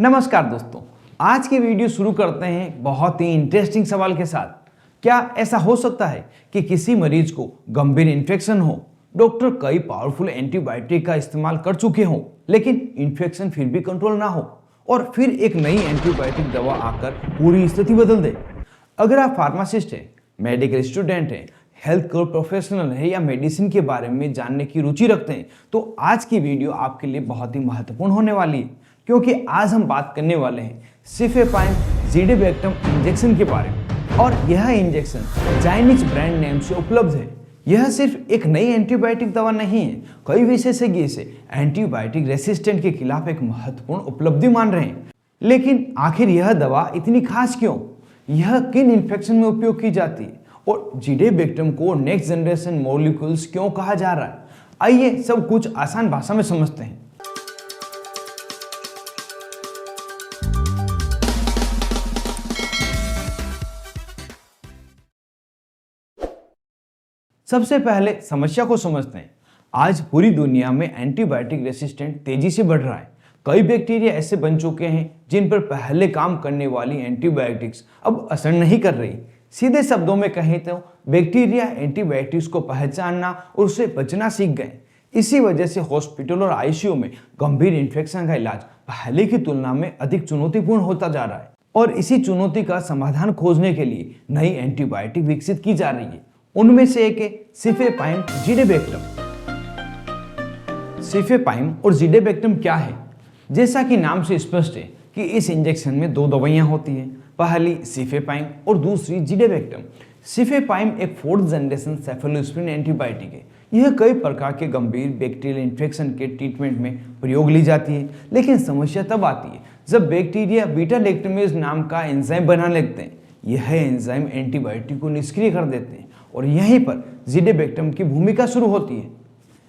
नमस्कार दोस्तों, आज की वीडियो शुरू करते हैं बहुत ही इंटरेस्टिंग सवाल के साथ। क्या ऐसा हो सकता है कि किसी मरीज को गंभीर इन्फेक्शन हो, डॉक्टर कई पावरफुल एंटीबायोटिक का इस्तेमाल कर चुके हों, लेकिन इन्फेक्शन फिर भी कंट्रोल ना हो और फिर एक नई एंटीबायोटिक दवा आकर पूरी स्थिति बदल दे? अगर आप फार्मासिस्ट हैं, मेडिकल स्टूडेंट हैं, हेल्थ केयर प्रोफेशनल है या मेडिसिन के बारे में जानने की रुचि रखते हैं, तो आज की वीडियो आपके लिए बहुत ही महत्वपूर्ण होने वाली है, क्योंकि आज हम बात करने वाले हैं सिफेपाइन ज़िडीबैक्टम इंजेक्शन के बारे में। और यह इंजेक्शन जाइनिक्स ब्रांड नेम से उपलब्ध है। यह सिर्फ एक नई एंटीबायोटिक दवा नहीं है, कई विशेषज्ञ इसे एंटीबायोटिक रेसिस्टेंट के खिलाफ एक महत्वपूर्ण उपलब्धि मान रहे हैं। लेकिन आखिर यह दवा इतनी खास क्यों? यह किन इन्फेक्शन में उपयोग की जाती है और ज़िडीबैक्टम को नेक्स्ट जनरेशन मॉलिक्यूल्स क्यों कहा जा रहा है? आइए सब कुछ आसान भाषा में समझते हैं। सबसे पहले समस्या को समझते हैं। आज पूरी दुनिया में एंटीबायोटिक रेसिस्टेंट तेजी से बढ़ रहा है। कई बैक्टीरिया ऐसे बन चुके हैं जिन पर पहले काम करने वाली एंटीबायोटिक्स अब असर नहीं कर रही। सीधे शब्दों में कहें तो बैक्टीरिया एंटीबायोटिक्स को पहचानना और उससे बचना सीख गए। इसी वजह से हॉस्पिटल और आईसीयू में गंभीर इन्फेक्शन का इलाज पहले की तुलना में अधिक चुनौतीपूर्ण होता जा रहा है। और इसी चुनौती का समाधान खोजने के लिए नई एंटीबायोटिक विकसित की जा रही है। उनमें से एक है सिफेपाइन ज़िडीबैक्टम। सिफेपाइन और ज़िडीबैक्टम क्या है? जैसा कि नाम से स्पष्ट है कि इस इंजेक्शन में दो दवाइयां होती हैं, पहली सिफेपाइन और दूसरी ज़िडीबैक्टम। सिफेपाइन एक 4th जनरेशन सेफलोस्पिरिन एंटीबायोटिक है। यह कई प्रकार के गंभीर बैक्टीरियल इन्फेक्शन के ट्रीटमेंट में प्रयोग ली जाती है, लेकिन समस्या तब आती है जब बैक्टीरिया बीटा लैक्टमेज नाम का एंजाइम बना लेते हैं। यह एंजाइम एंटीबायोटिक को निष्क्रिय कर देते हैं और यहीं पर ज़िडीबैक्टम की भूमिका शुरू होती है।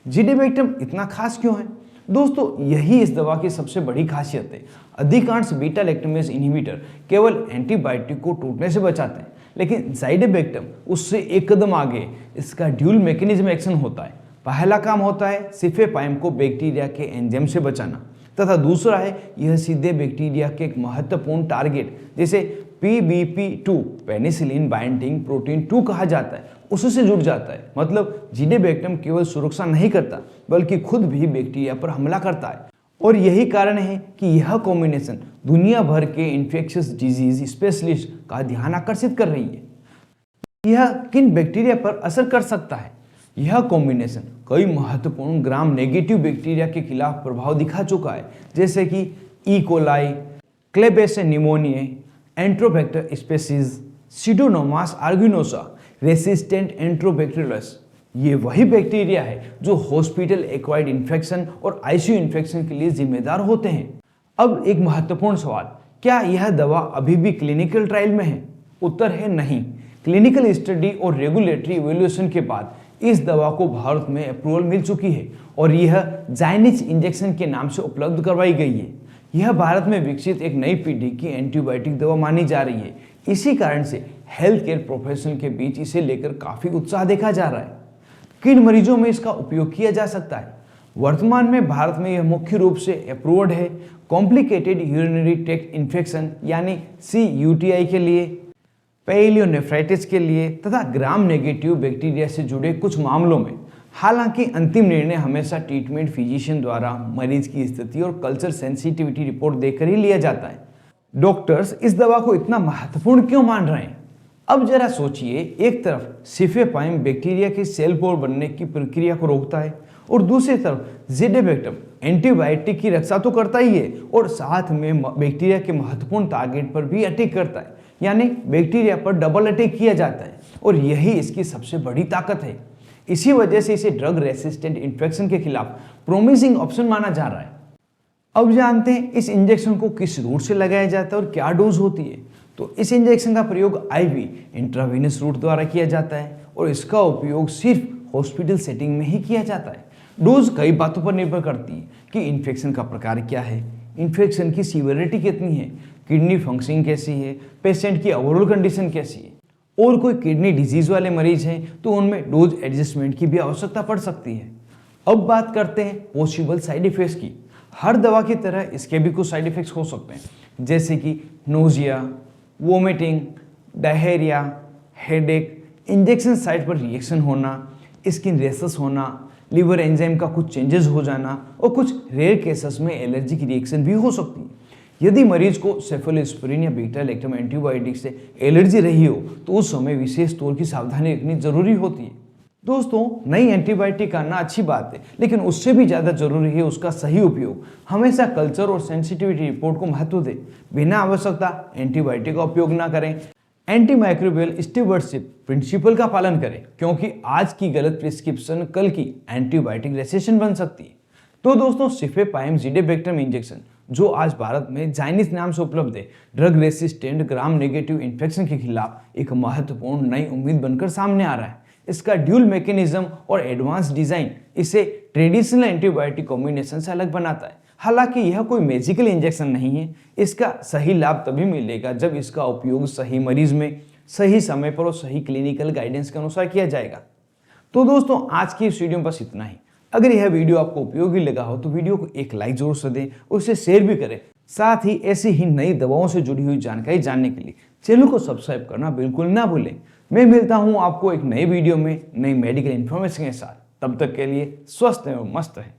ज़िडीबैक्टम इतना खास क्यों है? दोस्तों, यही इस दवा की सबसे बड़ी खासियत है। अधिकांश बीटा लैक्टमेज इनहिबिटर केवल एंटीबायोटिक को टूटने से बचाते हैं, लेकिन ज़िडीबैक्टम उससे एक कदम आगे। इसका ड्यूल मैकेनिज्म एक्शन होता है। पहला काम होता है सिफेपाइन को बैक्टीरिया के एंजाइम से बचाना, तथा दूसरा है यह सीधे बैक्टीरिया के एक महत्वपूर्ण टारगेट जैसे PBP2 पेनिसिलिन बाइंडिंग प्रोटीन 2 कहा जाता है, उससे जुड़ जाता है। मतलब ज़िडीबैक्टम केवल सुरक्षा नहीं करता बल्कि खुद भी बैक्टीरिया पर हमला करता है। और यही कारण है कि यह कॉम्बिनेशन दुनिया भर के इन्फेक्शियस डिजीज स्पेशलिस्ट का ध्यान आकर्षित कर रही है। यह किन बैक्टीरिया पर असर कर सकता है? यह कॉम्बिनेशन कई महत्वपूर्ण ग्राम नेगेटिव बैक्टीरिया के खिलाफ प्रभाव दिखा चुका है, जैसे कि E coli, Klebsiella pneumoniae, Enterobacter species, Pseudomonas aeruginosa, resistant Enterobacteriaceae. ये वही बैक्टीरिया है जो हॉस्पिटल एक्वायर्ड इन्फेक्शन और आईसीयू इन्फेक्शन के लिए जिम्मेदार होते हैं। अब एक महत्वपूर्ण सवाल, क्या यह दवा अभी भी क्लिनिकल ट्रायल में है? उत्तर है नहीं। क्लिनिकल स्टडी और रेगुलेटरी इवैल्यूएशन के बाद इस दवा को भारत में अप्रूवल मिल चुकी है और यह जाइनिक्स इंजेक्शन के नाम से उपलब्ध करवाई गई है। यह भारत में विकसित एक नई पीढ़ी की एंटीबायोटिक दवा मानी जा रही है। इसी कारण से हेल्थ केयर प्रोफेशनल के बीच इसे लेकर काफ़ी उत्साह देखा जा रहा है। किन मरीजों में इसका उपयोग किया जा सकता है? वर्तमान में भारत में यह मुख्य रूप से अप्रूव्ड है कॉम्प्लिकेटेड यूरिनरी ट्रैक्ट इन्फेक्शन यानी CUTI के लिए, पाइलोनेफ्राइटिस के लिए तथा ग्राम नेगेटिव बैक्टीरिया से जुड़े कुछ मामलों में। हालांकि अंतिम निर्णय हमेशा ट्रीटमेंट फिजिशियन द्वारा मरीज की स्थिति और कल्चर सेंसिटिविटी रिपोर्ट देखकर ही लिया जाता है। डॉक्टर्स इस दवा को इतना महत्वपूर्ण क्यों मान रहे हैं? अब जरा सोचिए, एक तरफ सिफेपाइन बैक्टीरिया के सेल पोर बनने की प्रक्रिया को रोकता है और दूसरी तरफ ज़िडीबैक्टम एंटीबायोटिक की रक्षा तो करता ही है और साथ में बैक्टीरिया के महत्वपूर्ण टारगेट पर भी अटैक करता है, यानी बैक्टीरिया पर डबल अटैक किया जाता है। और यही इसकी सबसे बड़ी ताकत है। इसी वजह से इसे ड्रग रेसिस्टेंट इन्फेक्शन के खिलाफ प्रोमिसिंग ऑप्शन माना जा रहा है। अब जानते हैं इस इंजेक्शन को किस रूट से लगाया जाता है और क्या डोज होती है। तो इस इंजेक्शन का प्रयोग IV इंट्रावेनस रूट द्वारा किया जाता है और इसका उपयोग सिर्फ हॉस्पिटल सेटिंग में ही किया जाता है। डोज कई बातों पर निर्भर करती है कि इन्फेक्शन का प्रकार क्या है, इन्फेक्शन की सीवियरिटी कितनी है, किडनी फंक्शनिंग कैसी है, पेशेंट की ओवरऑल कंडीशन कैसी है। और कोई किडनी डिजीज वाले मरीज हैं तो उनमें डोज एडजस्टमेंट की भी आवश्यकता पड़ सकती है। अब बात करते हैं पॉसिबल साइड इफेक्ट्स की। हर दवा की तरह इसके भी कुछ साइड इफेक्ट्स हो सकते हैं, जैसे कि nausea, vomiting, diarrhoea, headache, injection site पर रिएक्शन होना, स्किन रैशेस होना, लिवर एंजाइम का कुछ चेंजेस हो जाना और कुछ रेयर केसेस में एलर्जिक रिएक्शन भी हो सकती है। यदि मरीज को सेफेलोस्पिरिन या बीटा लैक्टम एंटीबायोटिक से एलर्जी रही हो तो उस समय विशेष तौर की सावधानी रखनी जरूरी होती है। दोस्तों, नई एंटीबायोटिक आना अच्छी बात है, लेकिन उससे भी ज़्यादा जरूरी है उसका सही उपयोग। हमेशा कल्चर और सेंसिटिविटी रिपोर्ट को महत्व दें। बिना आवश्यकता एंटीबायोटिक का उपयोग ना करें। एंटीमाइक्रोबियल स्टीवर्डशिप प्रिंसिपल का पालन करें, क्योंकि आज की गलत प्रिस्क्रिप्शन कल की एंटीबायोटिक रेसिस्टेंट बन सकती है। तो दोस्तों, सिफेपाइम ज़िडेबेक्टम इंजेक्शन जो आज भारत में जाइनिस नाम से उपलब्ध है, drug resistant gram negative infection के खिलाफ एक महत्वपूर्ण नई उम्मीद बनकर सामने आ रहा है। इसका ड्यूल मैकेनिज्म और एडवांस डिजाइन इसे ट्रेडिशनल एंटीबायोटिक कॉम्बिनेशन से अलग बनाता है। हालांकि यह कोई मैजिकल इंजेक्शन नहीं है। इसका सही लाभ तभी मिलेगा जब इसका उपयोग सही मरीज में सही समय पर और सही क्लिनिकल गाइडेंस के अनुसार किया जाएगा। तो दोस्तों, आज की इस वीडियो में बस इतना ही। अगर यह वीडियो आपको उपयोगी लगा हो तो वीडियो को एक लाइक जरूर से दें और इसे शेयर भी करें। साथ ही ऐसी ही नई दवाओं से जुड़ी हुई जानकारी जानने के लिए चैनल को सब्सक्राइब करना बिल्कुल ना भूलें। मैं मिलता हूं आपको एक नई वीडियो में नई मेडिकल इन्फॉर्मेशन के साथ। तब तक के लिए स्वस्थ एवं मस्त रहें।